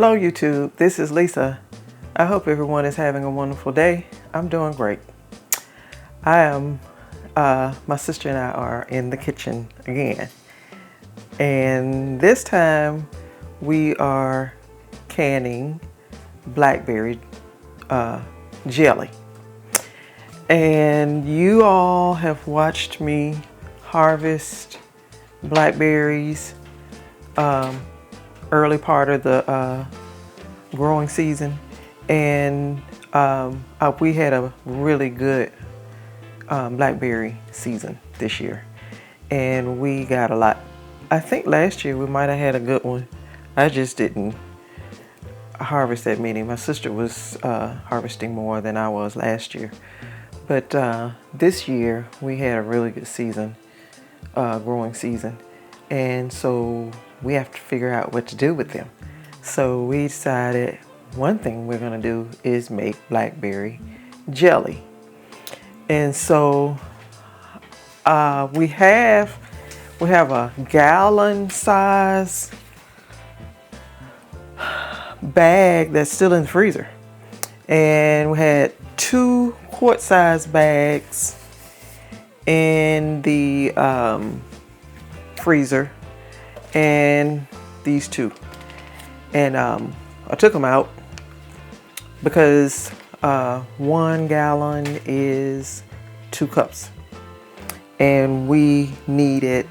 Hello YouTube, this is Lisa. I hope everyone is having a wonderful day. I'm doing great. My sister and I are in the kitchen again. And this time we are canning blackberry jelly. And you all have watched me harvest blackberries early part of the growing season, and we had a really good blackberry season this year, and we got a lot. I think last year we might have had a good one. I just didn't harvest that many. My sister was harvesting more than I was last year, but this year we had a really good season, growing season, and so we have to figure out what to do with them. So we decided one thing we're gonna do is make blackberry jelly. And so we have a gallon size bag that's still in the freezer. And we had 2 quart size bags in the freezer, and these 2, and I took them out because 1 gallon is 2 cups, and we needed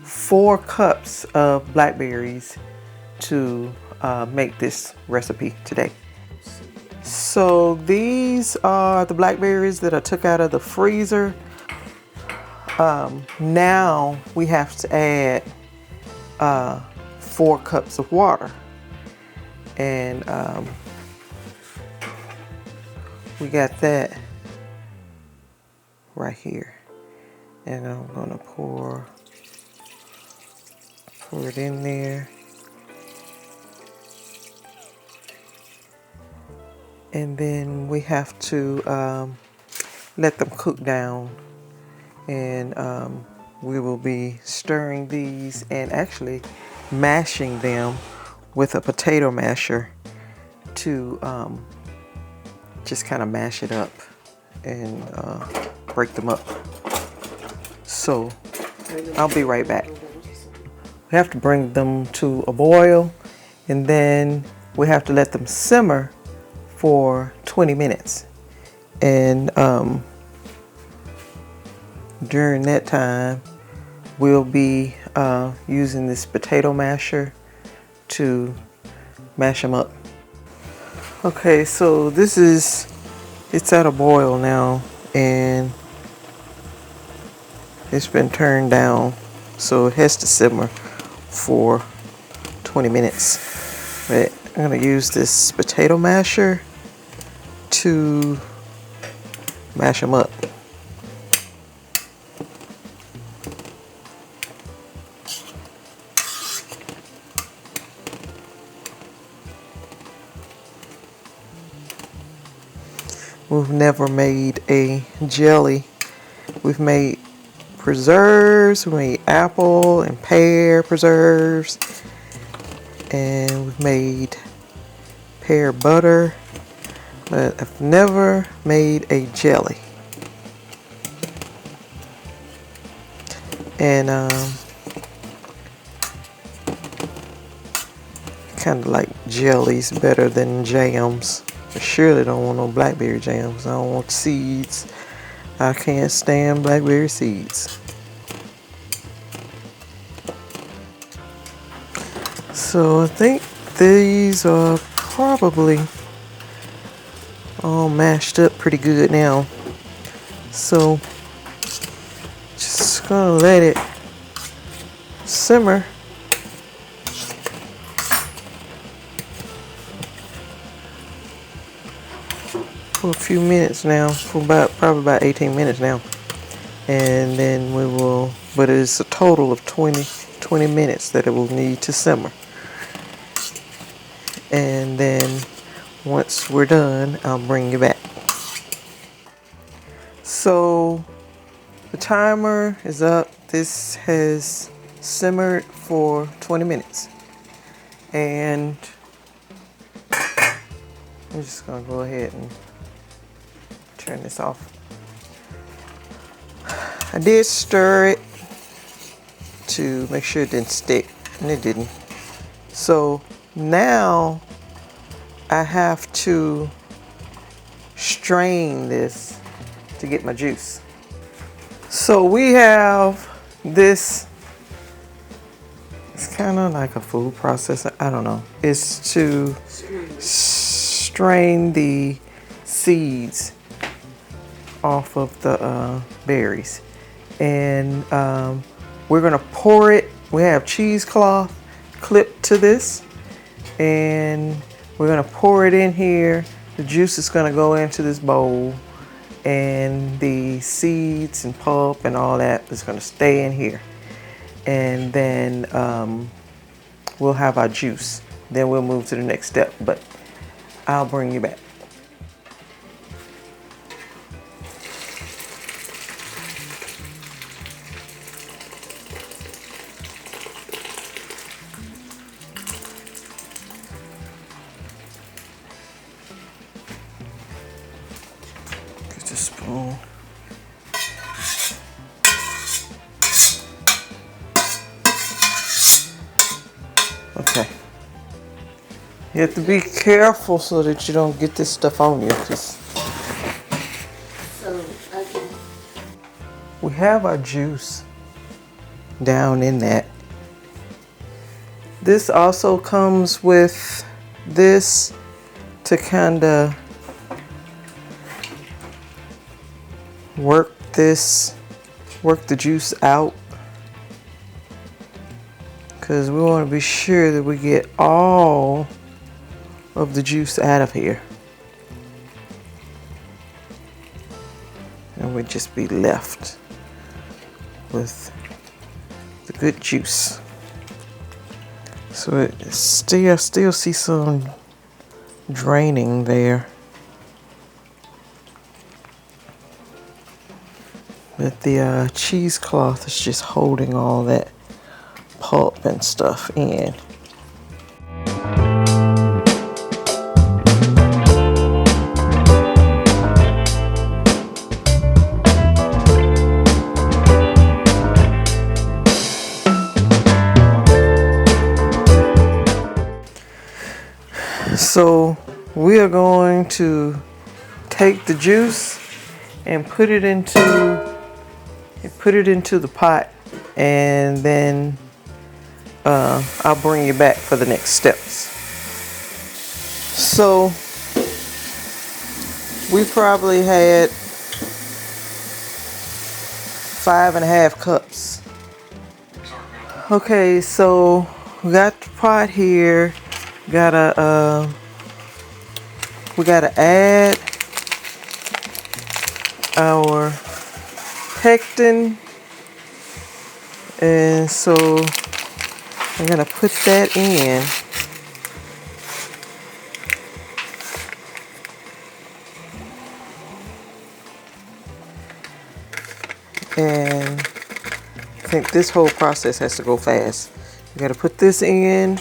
4 cups of blackberries to make this recipe today. So these are the blackberries that I took out of the freezer. Now we have to add 4 cups of water, and we got that right here, and I'm gonna pour it in there, and then we have to let them cook down, and we will be stirring these and actually mashing them with a potato masher to just kind of mash it up and break them up. So I'll be right back. We have to bring them to a boil, and then we have to let them simmer for 20 minutes. And during that time, we'll be using this potato masher to mash them up. Okay, so it's at a boil now, and it's been turned down, so it has to simmer for 20 minutes. But I'm gonna use this potato masher to mash them up. We've never made a jelly. We've made preserves, we made apple and pear preserves, and we've made pear butter, but I've never made a jelly. And kind of like jellies better than jams. I surely don't want no blackberry jams. I don't want seeds. I can't stand blackberry seeds. So I think these are probably all mashed up pretty good now. So just gonna let it simmer. For a few minutes now, for probably about 18 minutes now, and then we will, but it's a total of 20 minutes that it will need to simmer. And then once we're done, I'll bring you back. So the timer is up. This has simmered for 20 minutes, and I'm just gonna go ahead and turn this off. I did stir it to make sure it didn't stick, and it didn't. So now I have to strain this to get my juice. So we have this, it's kind of like a food processor, I don't know. It's to strain the seeds off of the berries. And we're gonna pour it. We have cheesecloth clipped to this, and we're gonna pour it in here. The juice is gonna go into this bowl, and the seeds and pulp and all that is gonna stay in here. And then we'll have our juice. Then we'll move to the next step, but I'll bring you back. Get the spoon. Okay. You have to be careful so that you don't get this stuff on you. We have our juice down in that. This also comes with this to kind of work the juice out, because we want to be sure that we get all of the juice out of here, and we'd just be left with the good juice. So I still see some draining there, but the cheesecloth is just holding all that pulp and stuff in. So we are going to take the juice and put it into the pot, and then I'll bring you back for the next steps. So we probably had 5.5 cups. Okay, so we got the pot here. We gotta add our pectin, and so I'm gonna put that in. And I think this whole process has to go fast. You gotta put this in.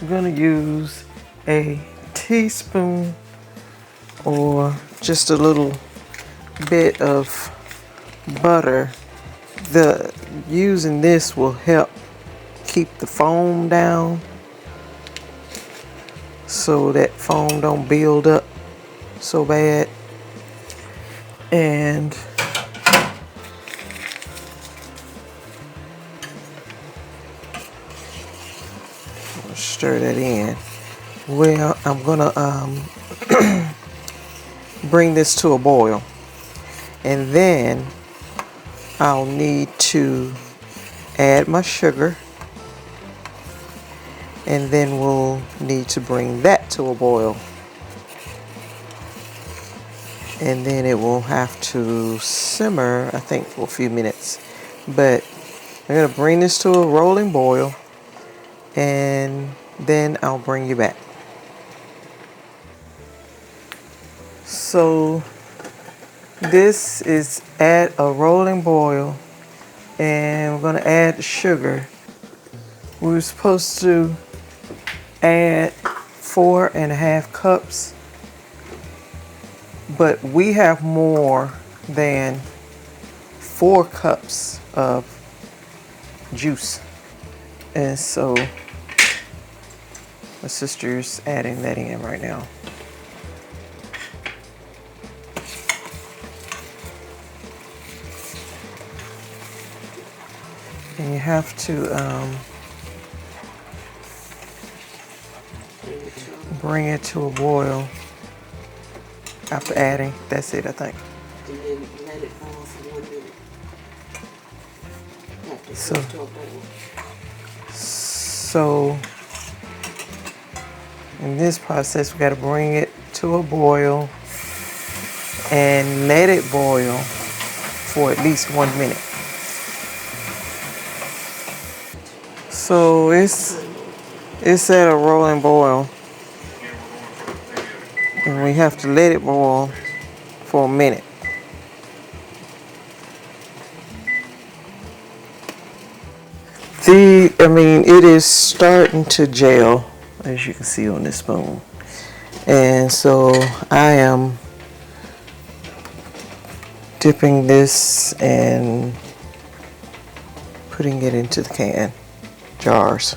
I'm gonna use a teaspoon or just a little bit of butter. Using this will help keep the foam down, so that foam don't build up so bad. And stir that in. Well, I'm gonna bring this to a boil, and then I'll need to add my sugar, and then we'll need to bring that to a boil, and then it will have to simmer, I think, for a few minutes. But I'm gonna bring this to a rolling boil, and then I'll bring you back. So this is at a rolling boil, and we're going to add the sugar. We were supposed to add 4.5 cups but we have more than 4 cups of juice. And so my sister's adding that in right now. And you have to bring it to a boil after adding. That's it, I think. And then let it boil for 1 minute. So, in this process, we got to bring it to a boil and let it boil for at least 1 minute. So it's at a rolling boil, and we have to let it boil for a minute. It is starting to gel, as you can see on this spoon. And so I am dipping this and putting it into the jars.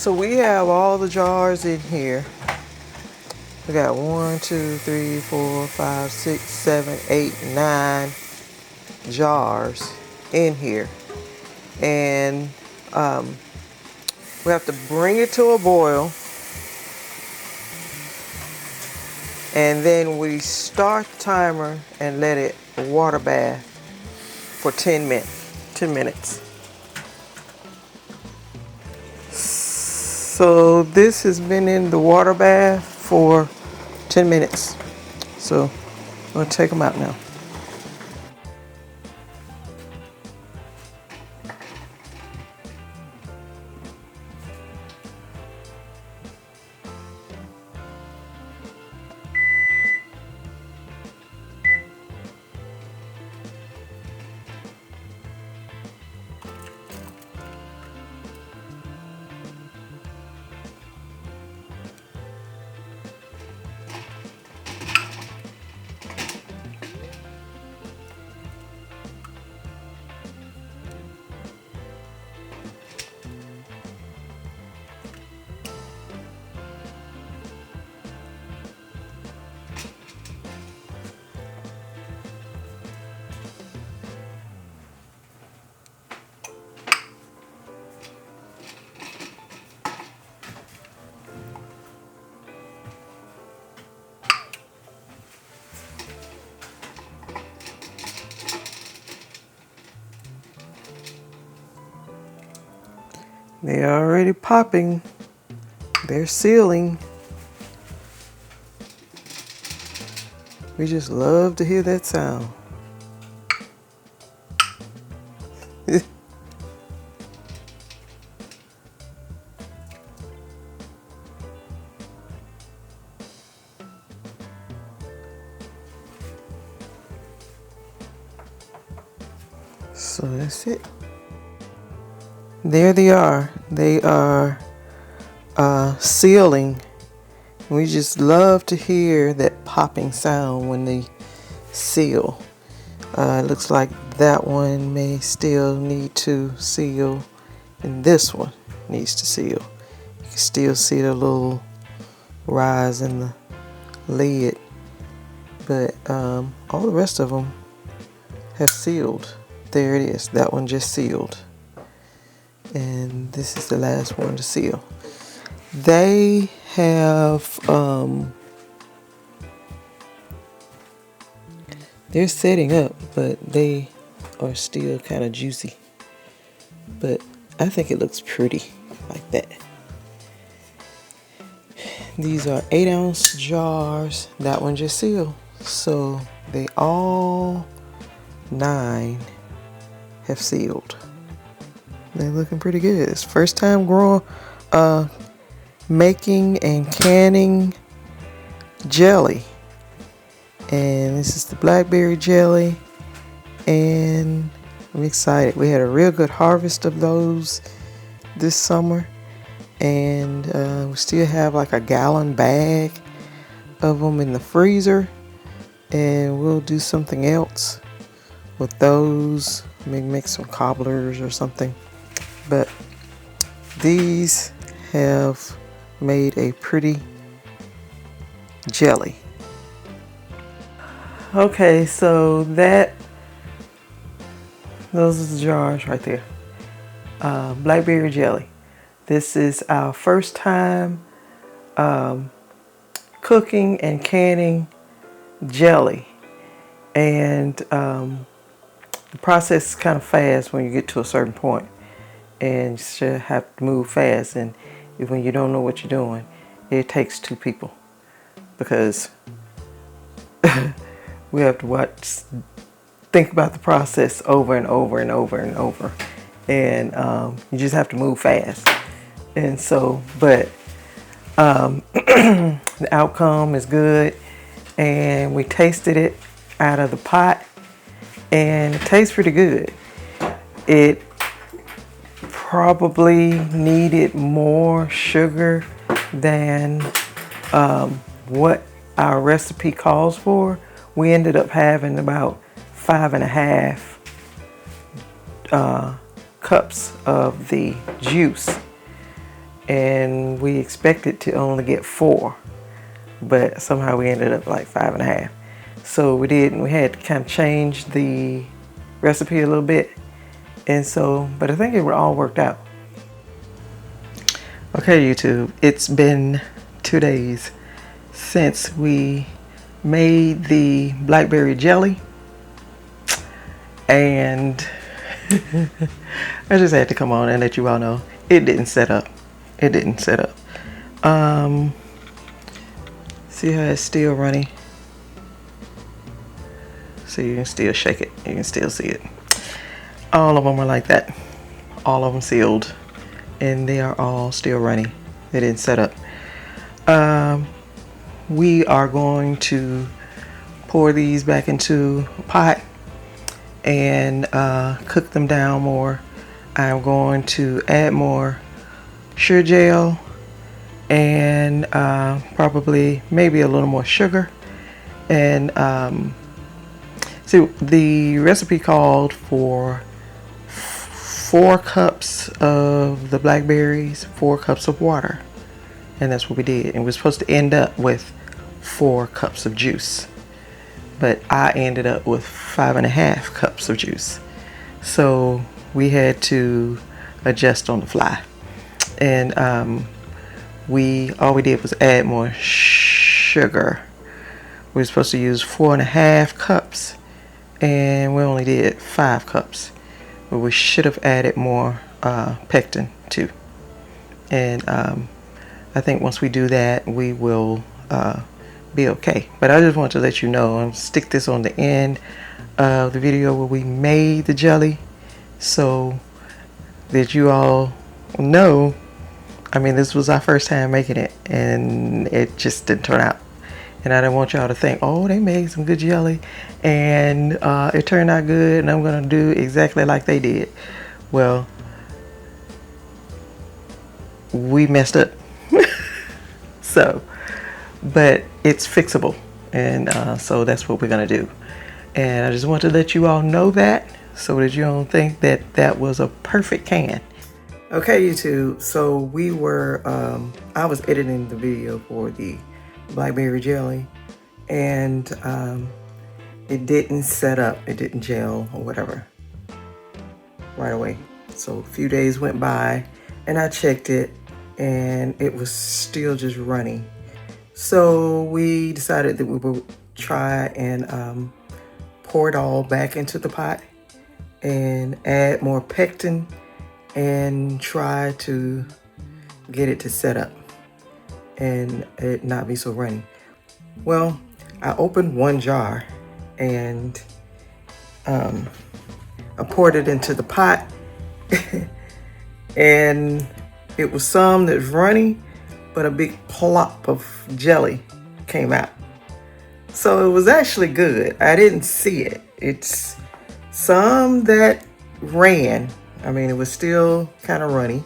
So we have all the jars in here. We got 1, 2, 3, 4, 5, 6, 7, 8, 9 jars in here. And we have to bring it to a boil. And then we start the timer and let it water bath for 10 minutes. So this has been in the water bath for 10 minutes. So I'm going to take them out now. They're already popping. They're sealing. We just love to hear that sound. So that's it. There they are. They are sealing. We just love to hear that popping sound when they seal. It looks like that one may still need to seal, and this one needs to seal. You can still see the little rise in the lid, but all the rest of them have sealed. There it is. That one just sealed, and this is the last one to seal. They have they're setting up, but they are still kind of juicy. But I think it looks pretty like that. These are 8-ounce jars. That one just sealed. So they all 9 have sealed. They're looking pretty good. It's first time making and canning jelly. And this is the blackberry jelly, and I'm excited. We had a real good harvest of those this summer, and we still have like a gallon bag of them in the freezer, and we'll do something else with those, maybe make some cobblers or something. But these have made a pretty jelly. Okay, so those are the jars right there. Blackberry jelly. This is our first time cooking and canning jelly. And the process is kind of fast when you get to a certain point. And you should have to move fast. And when you don't know what you're doing, it takes 2 people. Because we have to think about the process over and over and over and over. And you just have to move fast. And so, but the outcome is good. And we tasted it out of the pot. And it tastes pretty good. It probably needed more sugar than what our recipe calls for. We ended up having about 5.5 cups of the juice, and we expected to only get 4, but somehow we ended up like 5.5. So we had to kind of change the recipe a little bit, and so, but I think it all worked out. Okay, YouTube, it's been 2 days since we made the blackberry jelly, and I just had to come on and let you all know it didn't set up. It didn't set up. See how it's still running? So you can still shake it. You can still see it. All of them are like that. All of them sealed, and they are all still running. They didn't set up. We are going to pour these back into a pot and cook them down more. I'm going to add more sugar gel and probably maybe a little more sugar. And so the recipe called for 4 cups of the blackberries, 4 cups of water. And that's what we did. And we're supposed to end up with 4 cups of juice. But I ended up with 5.5 cups of juice. So we had to adjust on the fly. And all we did was add more sugar. We were supposed to use 4.5 cups, and we only did 5 cups. But we should have added more pectin too. And I think once we do that, we will be okay. But I just want to let you know, I'll stick this on the end of the video where we made the jelly, so that you all know. I mean, this was our first time making it, and it just didn't turn out And I didn't want y'all to think, oh, they made some good jelly and it turned out good and I'm gonna do exactly like they did. Well, we messed up. So, but it's fixable. And so that's what we're gonna do. And I just want to let you all know that so that you don't think that that was a perfect can. Okay, YouTube, so we were, I was editing the video for the Blackberry jelly, and it didn't set up, it didn't gel or whatever right away. So a few days went by and I checked it and it was still just running. So we decided that we would try and pour it all back into the pot and add more pectin and try to get it to set up and it not be so runny. Well, I opened one jar and I poured it into the pot and it was some that's runny, but a big plop of jelly came out. So it was actually good. I didn't see it. It's some that ran. I mean, it was still kind of runny,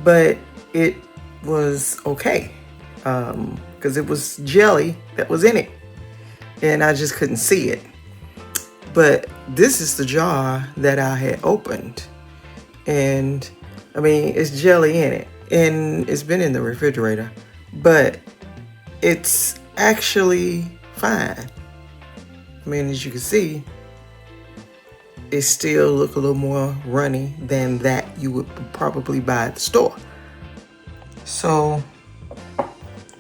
but it was okay because it was jelly that was in it and I just couldn't see it. But this is the jar that I had opened and I mean, it's jelly in it and it's been in the refrigerator, but it's actually fine. I mean, as you can see, it still look a little more runny than that you would probably buy at the store. So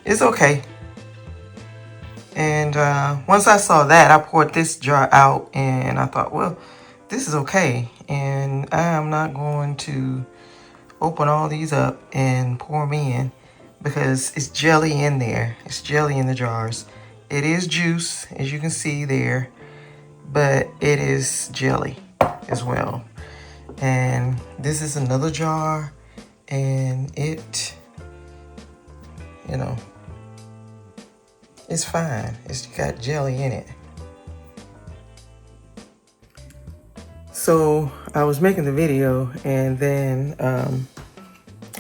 it's okay. And once I saw that, I poured this jar out and I thought, well, this is okay. And I am not going to open all these up and pour them in because it's jelly in there. It's jelly in the jars. It is juice, as you can see there, but it is jelly as well. And this is another jar and it, you know, it's fine. It's got jelly in it. So I was making the video and then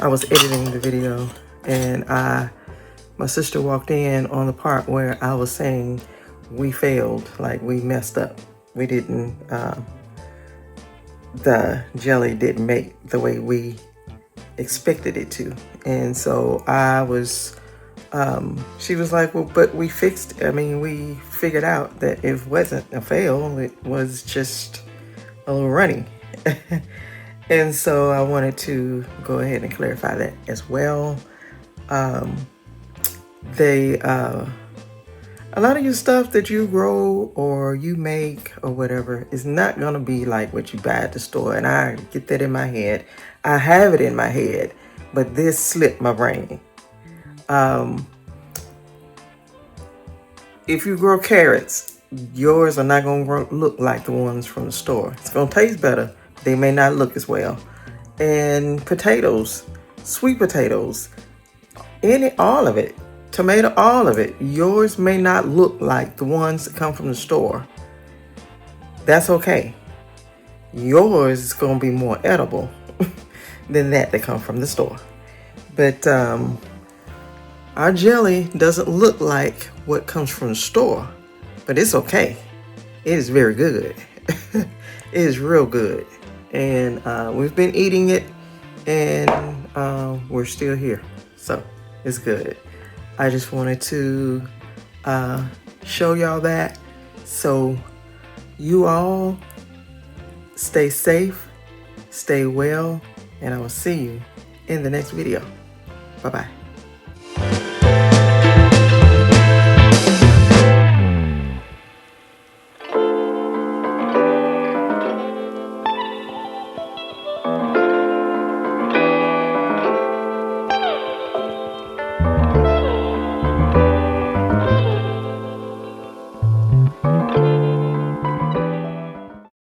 I was editing the video and my sister walked in on the part where I was saying we failed, like we messed up. We didn't, the jelly didn't make the way we expected it to. And so I was, she was like, well, but we fixed, I mean, we figured out that it wasn't a fail, it was just a little runny. And so I wanted to go ahead and clarify that as well. A lot of your stuff that you grow or you make or whatever is not gonna be like what you buy at the store. And I get that in my head. I have it in my head, but this slipped my brain. If you grow carrots, yours are not gonna look like the ones from the store. It's gonna taste better. They may not look as well. And potatoes, sweet potatoes, all of it. Tomato, all of it. Yours may not look like the ones that come from the store. That's okay. Yours is going to be more edible than that come from the store. But our jelly doesn't look like what comes from the store, but it's okay. It is very good. It is real good. And we've been eating it and we're still here. So it's good. I just wanted to show y'all that. So you all stay safe, stay well, and I will see you in the next video. Bye-bye.